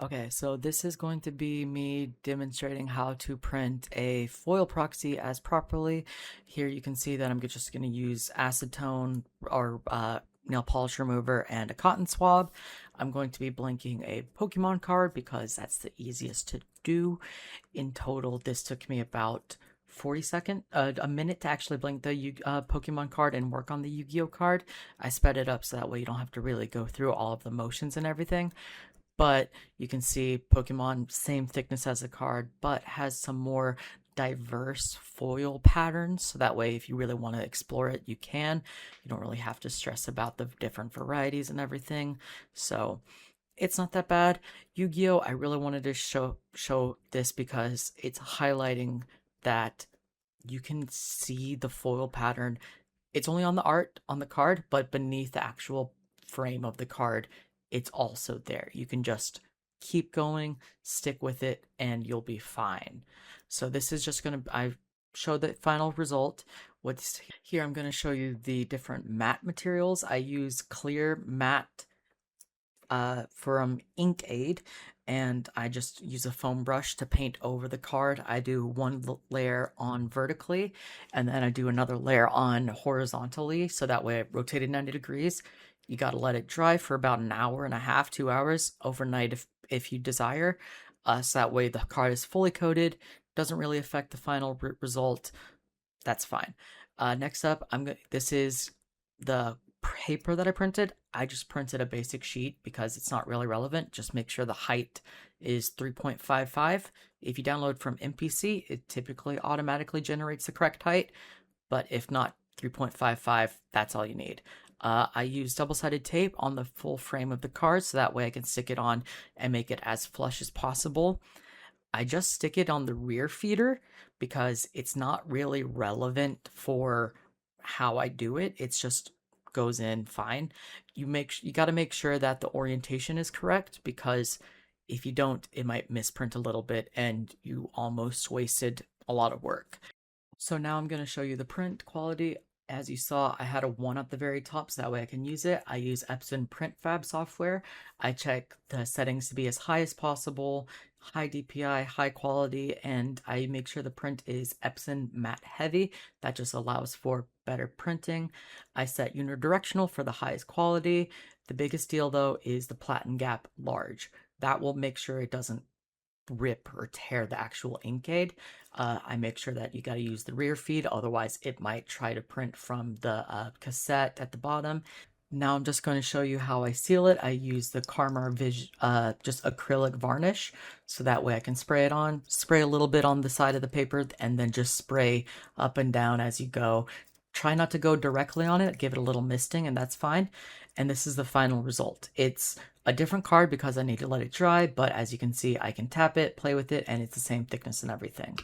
Okay, so this is going to be me demonstrating how to print a foil proxy as properly. Here you can see that I'm just going to use acetone or nail polish remover and a cotton swab. I'm going to be blanking a Pokemon card because that's the easiest to do. In total, this took me about a minute to actually blink the Pokemon card and work on the Yu-Gi-Oh card. I sped it up so that way you don't have to really go through all of the motions and everything. But you can see Pokemon, same thickness as the card, but has some more diverse foil patterns. So that way, if you really want to explore it, you can. You don't really have to stress about the different varieties and everything. So it's not that bad. Yu-Gi-Oh! I really wanted to show this because it's highlighting that you can see the foil pattern. It's only on the art on the card, but beneath the actual frame of the card, it's also there. You can just keep going, stick with it, and you'll be fine. So this is just I showed the final result. What's here, I'm gonna show you the different matte materials. I use clear matte from Ink-Aid, and I just use a foam brush to paint over the card. I do one layer on vertically, and then I do another layer on horizontally, so that way I rotate it 90 degrees. You got to let it dry for about an hour and a half, 2 hours overnight if you desire. So that way the card is fully coated, doesn't really affect the final result. That's fine. Next up, this is the paper that I printed. I just printed a basic sheet because it's not really relevant. Just make sure the height is 3.55. If you download from MPC, it typically automatically generates the correct height, but if not 3.55, that's all you need. I use double-sided tape on the full frame of the card so that way I can stick it on and make it as flush as possible. I just stick it on the rear feeder because it's not really relevant for how I do it. It's just goes in fine. You got to make sure that the orientation is correct, because if you don't, it might misprint a little bit and you almost wasted a lot of work. So now I'm going to show you the print quality. As you saw, I had a 1 at the very top so that way I can use it. I use Epson PrintFab software. I check the settings to be as high as possible, high DPI, high quality, and I make sure the print is Epson matte heavy. That just allows for better printing. I set unidirectional for the highest quality. The biggest deal though is the platen gap large. That will make sure it doesn't rip or tear the actual Ink-Aid. I make sure that you got to use the rear feed, otherwise it might try to print from the cassette at the bottom. Now I'm just going to show you how I seal it. I use the Karmar just acrylic varnish, so that way I can spray it on, spray a little bit on the side of the paper, and then just spray up and down as you go. Try not to go directly on it, give it a little misting, and that's fine. And this is the final result. It's a different card because I need to let it dry, but as you can see, I can tap it, play with it, and it's the same thickness and everything.